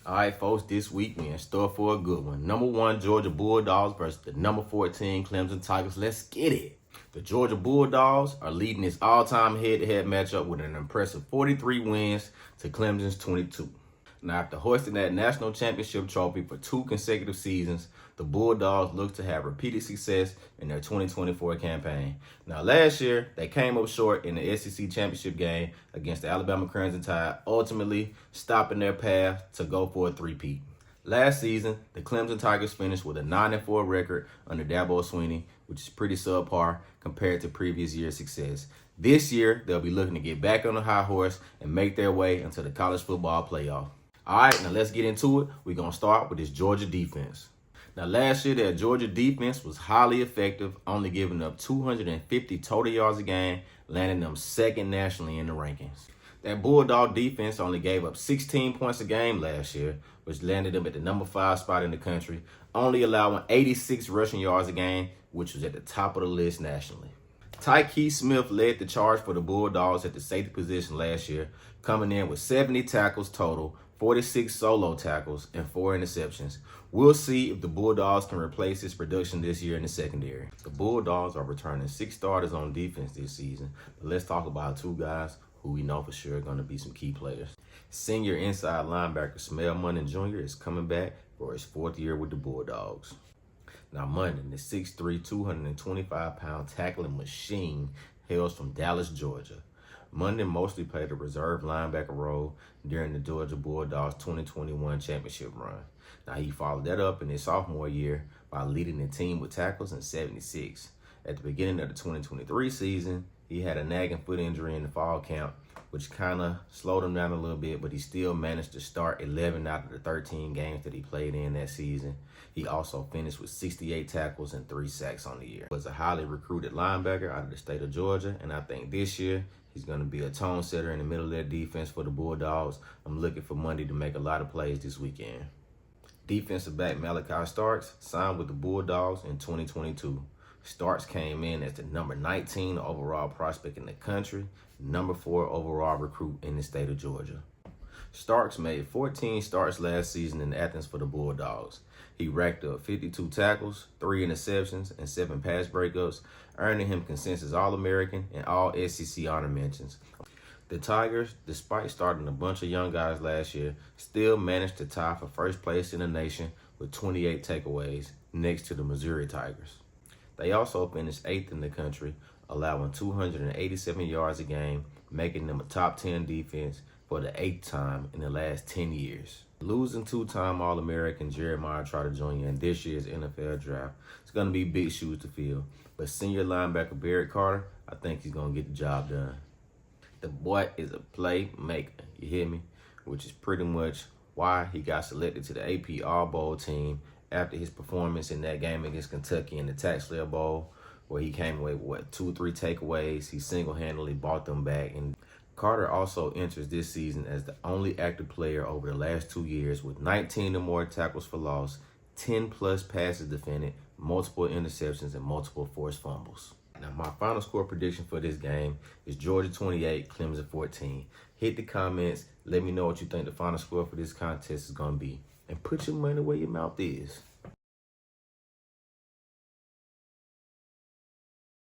All right, folks, this week we in store for a good one. Number 1, Georgia Bulldogs versus the number 14 Clemson Tigers. Let's get it. The Georgia Bulldogs are leading this all-time head-to-head matchup with an impressive 43 wins to Clemson's 22. Now, after hoisting that national championship trophy for 2 consecutive seasons, the Bulldogs look to have repeated success in their 2024 campaign. Now, last year, they came up short in the SEC championship game against the Alabama Crimson Tide, ultimately stopping their path to go for a three-peat. Last season, the Clemson Tigers finished with a 9-4 record under Dabo Swinney, which is pretty subpar compared to previous year's success. This year, they'll be looking to get back on the high horse and make their way into the college football playoff. All right, now let's get into it. We're going to start with this Georgia defense. Now, last year, their Georgia defense was highly effective, only giving up 250 total yards a game, landing them second nationally in the rankings. That Bulldog defense only gave up 16 points a game last year, which landed them at the number 5 spot in the country, only allowing 86 rushing yards a game, which was at the top of the list nationally. Tyke Smith led the charge for the Bulldogs at the safety position last year, coming in with 70 tackles total, 46 solo tackles, and 4 interceptions. We'll see if the Bulldogs can replace his production this year in the secondary. The Bulldogs are returning 6 starters on defense this season, but let's talk about 2 guys who we know for sure are going to be some key players. Senior inside linebacker Smell Munnin Jr. is coming back for his 4th year with the Bulldogs. Now, Munnin, the 6'3", 225-pound tackling machine, hails from Dallas, Georgia. Munnin mostly played a reserve linebacker role during the Georgia Bulldogs 2021 championship run. Now, he followed that up in his sophomore year by leading the team with tackles in 76. At the beginning of the 2023 season, he had a nagging foot injury in the fall camp, which kind of slowed him down a little bit, but he still managed to start 11 out of the 13 games that he played in that season. He also finished with 68 tackles and 3 sacks on the year. He was a highly recruited linebacker out of the state of Georgia, and I think this year he's going to be a tone setter in the middle of that defense for the Bulldogs. I'm looking for Monday to make a lot of plays this weekend. Defensive back Malachi Starks signed with the Bulldogs in 2022. Starks came in as the number 19 overall prospect in the country, number 4 overall recruit in the state of Georgia. Starks made 14 starts last season in Athens for the Bulldogs. He racked up 52 tackles, 3 interceptions, and 7 pass breakups, earning him consensus All-American and all SEC honor mentions. The Tigers, despite starting a bunch of young guys last year, still managed to tie for first place in the nation with 28 takeaways, next to the Missouri Tigers. They also finished 8th in the country, allowing 287 yards a game, making them a top 10 defense for the 8th time in the last 10 years. Losing 2-time All-American Jeremiah Trotter Jr. in this year's NFL draft, it's going to be big shoes to fill. But senior linebacker Barrett Carter, I think he's going to get the job done. The boy is a playmaker, you hear me? Which is pretty much why he got selected to the AP All-Bowl team after his performance in that game against Kentucky in the Tax Slayer Bowl, where he came away with 2 or 3 takeaways. He single-handedly brought them back. And Carter also enters this season as the only active player over the last 2 years with 19 or more tackles for loss, 10-plus passes defended, multiple interceptions, and multiple forced fumbles. Now, my final score prediction for this game is Georgia 28, Clemson 14. Hit the comments. Let me know what you think the final score for this contest is going to be. And put your money where your mouth is.